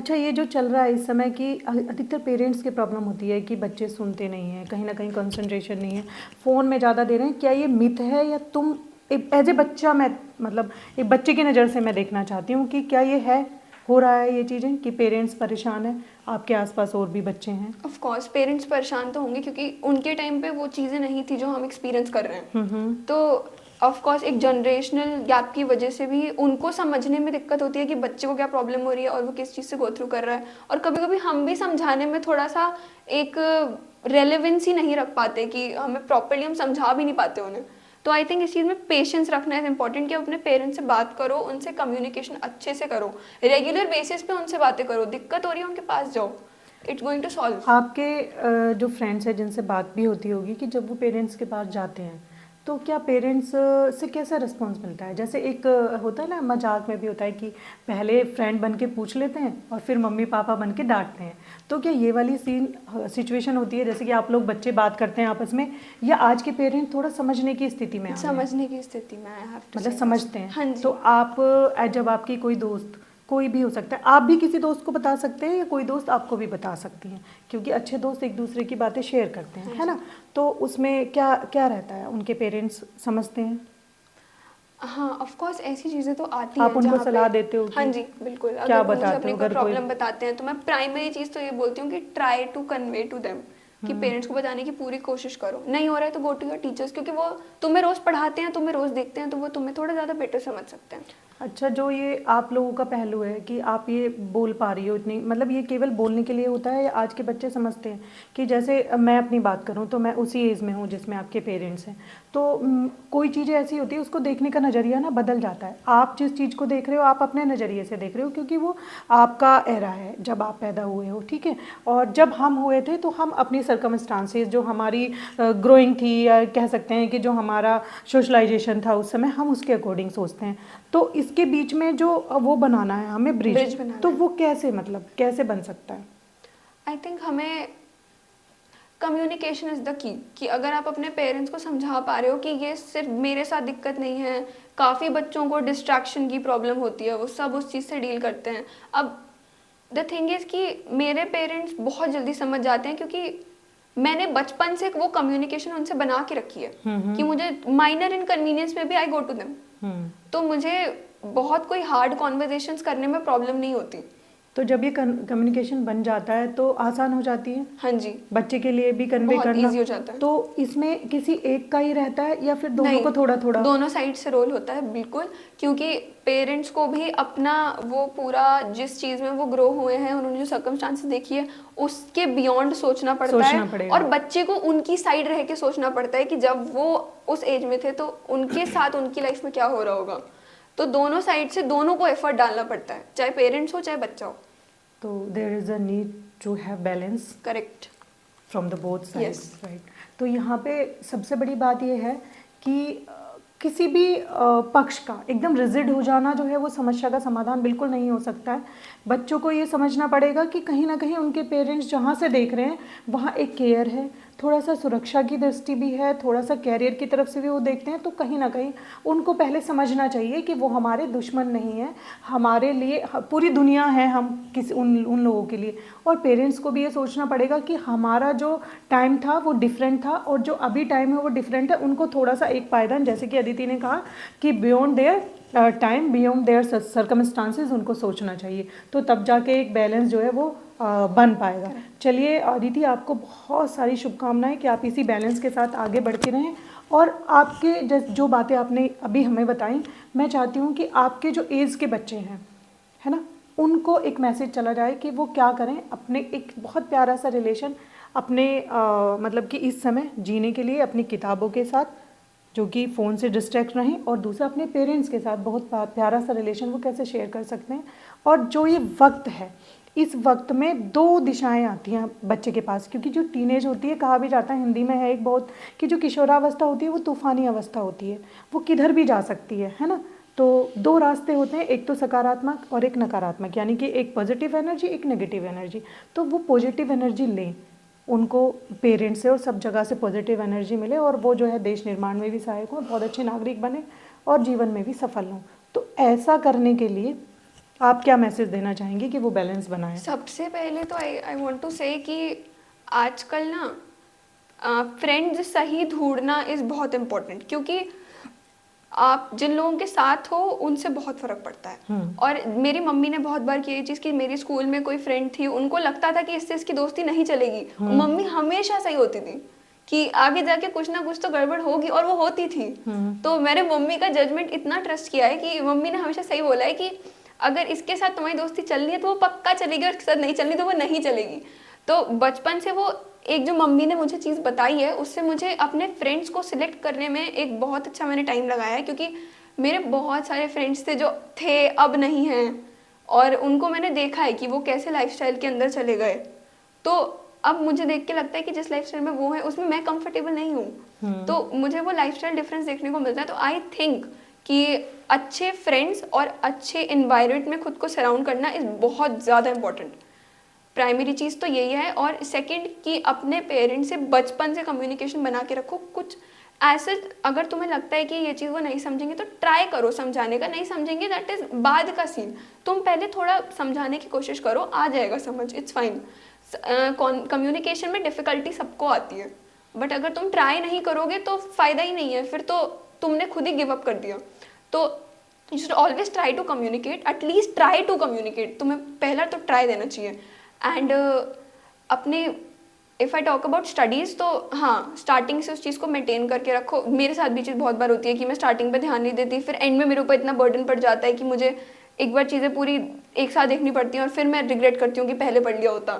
अच्छा, ये जो चल रहा है इस समय कि अधिकतर पेरेंट्स की प्रॉब्लम होती है कि बच्चे सुनते नहीं हैं, कहीं ना कहीं कंसंट्रेशन नहीं है, फ़ोन में ज़्यादा दे रहे हैं। क्या ये मिथ है या तुम एज ए बच्चा, मैं मतलब एक बच्चे की नज़र से मैं देखना चाहती हूँ कि क्या ये है, हो रहा है ये चीज़ें कि पेरेंट्स परेशान हैं, आपके आसपास और भी बच्चे हैं? ऑफ कोर्स पेरेंट्स परेशान तो होंगे, क्योंकि उनके टाइम पे वो चीज़ें नहीं थी जो हम एक्सपीरियंस कर रहे हैं। तो ऑफ कोर्स एक जनरेशनल गैप की वजह से भी उनको समझने में दिक्कत होती है कि बच्चे को क्या प्रॉब्लम हो रही है और वो किस चीज़ से गो थ्रू कर रहा है। और कभी कभी हम भी समझाने में थोड़ा सा एक रेलेवेंस ही नहीं रख पाते कि हमें प्रॉपरली हम समझा भी नहीं पाते उन्हें। तो आई थिंक इस चीज़ में पेशेंस रखना इज इंपॉर्टेंट कि अपने पेरेंट्स से बात करो, उनसे कम्युनिकेशन अच्छे से करो, रेगुलर बेसिस पे उनसे बातें करो, दिक्कत हो रही है उनके पास जाओ, इट्स गोइंग टू सॉल्व। आपके जो फ्रेंड्स हैं जिनसे बात भी होती होगी कि जब वो पेरेंट्स के पास जाते हैं तो क्या पेरेंट्स से कैसा रिस्पॉन्स मिलता है? जैसे एक होता है ना, मजाक में भी होता है कि पहले फ्रेंड बन के पूछ लेते हैं और फिर मम्मी पापा बन के डांटते हैं। तो क्या ये वाली सिचुएशन होती है जैसे कि आप लोग बच्चे बात करते हैं आपस में, या आज के पेरेंट्स थोड़ा समझने की स्थिति में आ गए हैं, समझने की स्थिति में आई हैव टू मतलब से समझते हैं? हाँ तो जी। आप जब आपकी कोई दोस्त, कोई भी हो सकता है, आप भी किसी दोस्त को बता सकते हैं या कोई दोस्त आपको भी बता सकती हैं, क्योंकि अच्छे दोस्त एक दूसरे की बातें शेयर करते हैं, हाँ है जी। ना? तो उसमें क्या क्या रहता है, उनके पेरेंट्स समझते हैं? हाँ ऑफ कोर्स ऐसी चीज़ें तो आती आप हैं उनको जहाँ पे। सलाह देते हो हाँ कि जी बिल्कुल, क्या अगर वो मुझे बताते अपनी हो कोई अगर कोई? प्रॉब्लम बताते हैं तो मैं प्राइमरी चीज़ तो ये बोलती हूँ कि try to convey to them, कि हम्म। पेरेंट्स को बताने की पूरी कोशिश करो। नहीं हो रहा है तो गो टू योर टीचर्स, क्योंकि वो तुम्हें रोज़ पढ़ाते हैं, तुम्हें रोज़ देखते हैं, तो वो तुम्हें थोड़ा ज़्यादा बेटर समझ सकते हैं। अच्छा, जो ये आप लोगों का पहलू है कि आप ये बोल पा रही हो इतनी, मतलब ये केवल बोलने के लिए होता है या आज के बच्चे समझते हैं कि जैसे मैं अपनी बात करूं तो मैं उसी एज में हूं जिसमें आपके पेरेंट्स हैं, तो कोई चीज़ें ऐसी होती है उसको देखने का नज़रिया ना बदल जाता है। आप जिस चीज़ को देख रहे हो आप अपने नज़रिए से देख रहे हो, क्योंकि वो आपका एरा है जब आप पैदा हुए हो, ठीक है? और जब हम हुए थे तो हम अपनी सर्कमस्टांसेस, जो हमारी ग्रोइंग थी, या कह सकते हैं कि जो हमारा सोशलाइजेशन था उस समय, हम उसके अकॉर्डिंग सोचते हैं। तो इसके बीच में जो वो बनाना है हमें ब्रिज, ब्रिज बनाना तो है। वो कैसे, मतलब कैसे बन सकता है? आई थिंक हमें कम्युनिकेशन इज़ द की, कि अगर आप अपने पेरेंट्स को समझा पा रहे हो कि ये सिर्फ मेरे साथ दिक्कत नहीं है, काफ़ी बच्चों को डिस्ट्रैक्शन की प्रॉब्लम होती है, वो सब उस चीज़ से डील करते हैं। अब द थिंग इज़ कि मेरे पेरेंट्स बहुत जल्दी समझ जाते हैं, क्योंकि मैंने बचपन से वो कम्युनिकेशन उनसे बना के रखी है कि मुझे माइनर इनकन्वीनियंस में भी आई गो टू देम। हम्म। तो मुझे बहुत कोई हार्ड कॉन्वर्जेशंस करने में प्रॉब्लम नहीं होती। तो जब ये कम्युनिकेशन बन जाता है तो आसान हो जाती है हाँ जी, बच्चे के लिए भी कन्वे बहुत करना। ईजी हो जाता है। तो इसमें किसी एक का ही रहता है या फिर दोनों नहीं, को थोड़ा थोड़ा? दोनों साइड से रोल होता है बिल्कुल, क्योंकि पेरेंट्स को भी अपना वो पूरा जिस चीज़ में वो ग्रो हुए हैं, उन्होंने जो सर्कमस्टांसेस देखी है उसके बियॉन्ड सोचना पड़ता है। सोचना पड़ेगा। और बच्चे को उनकी साइड रह के सोचना पड़ता है कि जब वो उस एज में थे तो उनके साथ उनकी लाइफ में क्या हो रहा होगा। तो दोनों साइड से दोनों को एफर्ट डालना पड़ता है, चाहे पेरेंट्स हो चाहे बच्चा हो। तो there is a need to have balance correct. From the both yes. Sides, right? तो यहाँ पे सबसे बड़ी बात यह है कि किसी भी पक्ष का एकदम रिजिड हो जाना जो है वो समस्या का समाधान बिल्कुल नहीं हो सकता है। बच्चों को ये समझना पड़ेगा कि कहीं ना कहीं उनके पेरेंट्स जहाँ से देख रहे हैं वहाँ एक केयर है, थोड़ा सा सुरक्षा की दृष्टि भी है, थोड़ा सा कैरियर की तरफ से भी वो देखते हैं। तो कहीं ना कहीं उनको पहले समझना चाहिए कि वो हमारे दुश्मन नहीं है, हमारे लिए पूरी दुनिया है, हम किसी उन लोगों के लिए। और पेरेंट्स को भी ये सोचना पड़ेगा कि हमारा जो टाइम था वो डिफरेंट था और जो अभी टाइम है वो डिफरेंट है। उनको थोड़ा सा एक पायदान, जैसे कि अदिति ने कहा कि beyond their time, beyond their circumstances उनको सोचना चाहिए, तो तब जाके एक बैलेंस जो है वो बन पाएगा। चलिए अदिति, आपको बहुत सारी शुभकामनाएं कि आप इसी बैलेंस के साथ आगे बढ़ते रहें। और आपके जो बातें आपने अभी हमें बताई, मैं चाहती हूँ कि आपके जो एज के बच्चे हैं, है ना, उनको एक मैसेज चला जाए कि वो क्या करें अपने एक बहुत प्यारा सा रिलेशन अपने मतलब कि इस समय जीने के लिए अपनी किताबों के साथ, जो कि फ़ोन से डिस्ट्रैक्ट रहें, और दूसरा अपने पेरेंट्स के साथ बहुत प्यारा सा रिलेशन वो कैसे शेयर कर सकते हैं। और जो ये वक्त है, इस वक्त में दो दिशाएं आती हैं बच्चे के पास, क्योंकि जो टीनेज होती है, कहा भी जाता है हिंदी में है एक बहुत, कि जो किशोरावस्था होती है वो तूफ़ानी अवस्था होती है, वो किधर भी जा सकती है ना? तो दो रास्ते होते हैं, एक तो सकारात्मक और एक नकारात्मक, यानी कि एक पॉजिटिव एनर्जी, एक नेगेटिव एनर्जी। तो वो पॉजिटिव एनर्जी लें, उनको पेरेंट्स से और सब जगह से पॉजिटिव एनर्जी मिले, और वो जो है देश निर्माण में भी सहायक हों, बहुत अच्छे नागरिक बने और जीवन में भी सफल हों। तो ऐसा करने के लिए आप क्या मैसेज देना चाहेंगे कि वो बैलेंस बनाए? सबसे पहले तो आई वांट टू से कि आजकल ना फ्रेंड्स सही ढूंढना इज़ बहुत इम्पोर्टेंट, क्योंकि आप जिन लोगों के साथ हो उनसे बहुत फ़र्क पड़ता है। और मेरी मम्मी ने बहुत बार की ये चीज़ कि मेरी स्कूल में कोई फ्रेंड थी, उनको लगता था कि इससे इसकी दोस्ती नहीं चलेगी, और मम्मी हमेशा सही होती थी कि आगे जाके कुछ ना कुछ तो गड़बड़ होगी, और वो होती थी। तो मैंने मम्मी का जजमेंट इतना ट्रस्ट किया है कि मम्मी ने हमेशा सही बोला है कि अगर इसके साथ तुम्हारी दोस्ती चल रही है तो वो पक्का चलेगी, और इसके साथ नहीं चलनी तो वो नहीं चलेगी। तो बचपन से वो एक जो मम्मी ने मुझे चीज़ बताई है, उससे मुझे अपने फ्रेंड्स को सिलेक्ट करने में एक बहुत अच्छा मैंने टाइम लगाया है, क्योंकि मेरे बहुत सारे फ्रेंड्स थे जो थे अब नहीं हैं, और उनको मैंने देखा है कि वो कैसे लाइफस्टाइल के अंदर चले गए। तो अब मुझे देख के लगता है कि जिस लाइफस्टाइल में वो है उसमें मैं कंफर्टेबल नहीं हूँ, तो मुझे वो लाइफस्टाइल डिफरेंस देखने को मिलता है। तो आई थिंक कि अच्छे फ्रेंड्स और अच्छे इन्वायरमेंट में खुद को सराउंड करना इज़ बहुत ज़्यादा इम्पोर्टेंट। प्राइमरी चीज़ तो यही है। और सेकंड कि अपने पेरेंट्स से बचपन से कम्युनिकेशन बना के रखो। कुछ ऐसे अगर तुम्हें लगता है कि ये चीज़ वो नहीं समझेंगे तो ट्राई करो समझाने का, नहीं समझेंगे दैट इज़ बाद का सीन। तुम पहले थोड़ा समझाने की कोशिश करो, आ जाएगा समझ, इट्स फाइन। कम्युनिकेशन में डिफ़िकल्टी सबको आती है, बट अगर तुम ट्राई नहीं करोगे तो फ़ायदा ही नहीं है, फिर तो तुमने खुद ही गिव अप कर दिया। तो you should always try to communicate, at least try to communicate. तुम्हें पहला तो ट्राई देना चाहिए। एंड अपने if I talk about studies, तो हाँ, स्टार्टिंग से उस चीज़ को मेंटेन करके रखो। मेरे साथ भी चीज़ बहुत बार होती है कि मैं स्टार्टिंग पे ध्यान नहीं देती, फिर एंड में मेरे ऊपर इतना बर्डन पड़ जाता है कि मुझे एक बार चीज़ें पूरी एक साथ देखनी पड़ती हैं, और फिर मैं रिग्रेट करती हूँ कि पहले पढ़ लिया होता।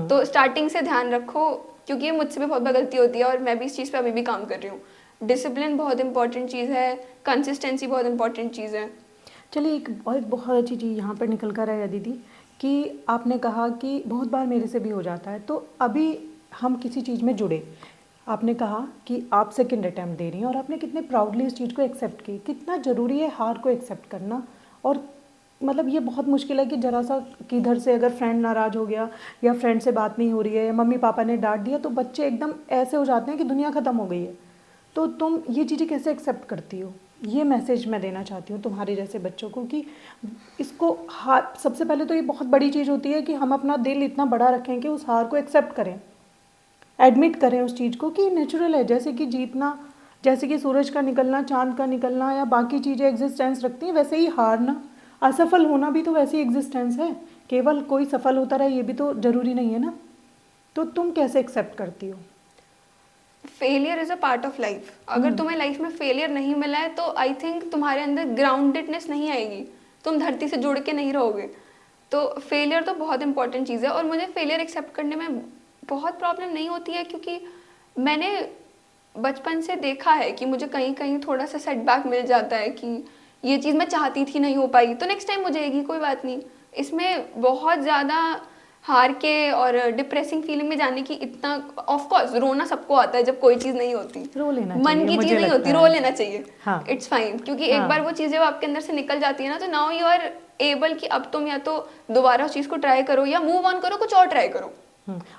तो स्टार्टिंग से ध्यान रखो, क्योंकि ये मुझसे भी बहुत बार गलती होती है, और मैं भी इस चीज़ पर अभी भी काम कर रही हूँ। डिसिप्लिन बहुत इंपॉर्टेंट चीज़ है, कंसिस्टेंसी बहुत इंपॉर्टेंट चीज़ है। चलिए, एक बहुत अच्छी चीज़ यहाँ पर निकल कर आया दीदी कि आपने कहा कि बहुत बार मेरे से भी हो जाता है। तो अभी हम किसी चीज़ में जुड़े, आपने कहा कि आप सेकंड अटैम्प्ट दे रही हैं, और आपने कितने प्राउडली इस चीज़ को एक्सेप्ट की। कितना ज़रूरी है हार को एक्सेप्ट करना। और मतलब ये बहुत मुश्किल है कि ज़रा सा किधर से अगर फ्रेंड नाराज़ हो गया, या फ्रेंड से बात नहीं हो रही है, या मम्मी पापा ने डांट दिया, तो बच्चे एकदम ऐसे हो जाते हैं कि दुनिया ख़त्म हो गई है। तो तुम ये चीज़ें कैसे एक्सेप्ट करती हो? ये मैसेज मैं देना चाहती हूँ तुम्हारे जैसे बच्चों को कि इसको हार, सबसे पहले तो ये बहुत बड़ी चीज़ होती है कि हम अपना दिल इतना बड़ा रखें कि उस हार को एक्सेप्ट करें, एडमिट करें उस चीज़ को कि नेचुरल है। जैसे कि जीतना, जैसे कि सूरज का निकलना, चांद का निकलना, या बाकी चीज़ें एग्जिस्टेंस रखती हैं, वैसे ही हारना, असफल होना भी तो वैसी एग्जिस्टेंस है। केवल कोई सफल होता रहे ये भी तो ज़रूरी नहीं है ना। तो तुम कैसे एक्सेप्ट करती हो? Failure is a part of life. अगर तुम्हें लाइफ में फेलियर नहीं मिला है तो आई थिंक तुम्हारे अंदर ग्राउंडेडनेस नहीं आएगी, तुम धरती से जुड़ के नहीं रहोगे। तो फेलियर तो बहुत इंपॉर्टेंट चीज़ है, और मुझे फेलियर एक्सेप्ट करने में बहुत प्रॉब्लम नहीं होती है, क्योंकि मैंने बचपन से देखा है कि मुझे कहीं कहीं थोड़ा सा सेटबैक मिल जाता है कि ये चीज़ मैं चाहती थी नहीं हो पाई, तो नेक्स्ट टाइम हो जाएगी, कोई बात नहीं। इसमें बहुत ज़्यादा हार के और डिप्रेसिंग फीलिंग में जाने की इतना, ऑफ कोर्स रोना सबको आता है जब कोई चीज़ नहीं होती, रो लेना मन चाहिए, की मुझे चीज़ नहीं लगता होती, है। रो लेना चाहिए। हाँ। इट्स फाइन, क्योंकि एक हाँ। बार वो चीज़ जब आपके अंदर से निकल जाती है ना, तो नाउ यू आर एबल कि अब तुम या तो दोबारा उस चीज़ को ट्राई करो या मूव ऑन करो, कुछ और ट्राई करो।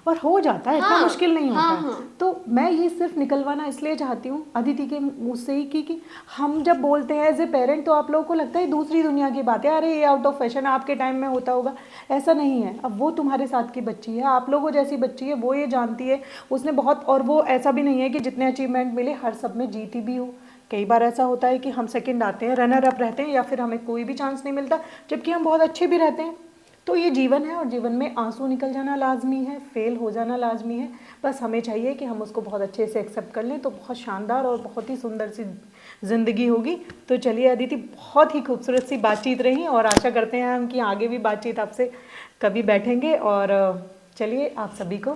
और हो जाता है, इतना हाँ, मुश्किल नहीं होता हाँ, है। हाँ। तो मैं ये सिर्फ निकलवाना इसलिए चाहती हूँ अदिति के मुँह से ही कि हम जब बोलते हैं एज ए पेरेंट तो आप लोगों को लगता है दूसरी दुनिया की बात है, अरे ये आउट ऑफ फैशन, आपके टाइम में होता होगा। ऐसा नहीं है। अब वो तुम्हारे साथ की बच्ची है, आप लोगों जैसी बच्ची है, वो ये जानती है उसने बहुत, और वो ऐसा भी नहीं है कि जितने अचीवमेंट मिले हर सब में जीती भी हो। कई बार ऐसा होता है कि हम सेकंड आते हैं, रनर अप रहते हैं, या फिर हमें कोई भी चांस नहीं मिलता, जबकि हम बहुत अच्छे भी रहते हैं। तो ये जीवन है, और जीवन में आंसू निकल जाना लाजमी है, फेल हो जाना लाजमी है। बस हमें चाहिए कि हम उसको बहुत अच्छे से एक्सेप्ट कर लें, तो बहुत शानदार और बहुत ही सुंदर सी ज़िंदगी होगी। तो चलिए अदिति, बहुत ही खूबसूरत सी बातचीत रही, और आशा करते हैं हम कि आगे भी बातचीत आपसे कभी बैठेंगे। और चलिए आप सभी को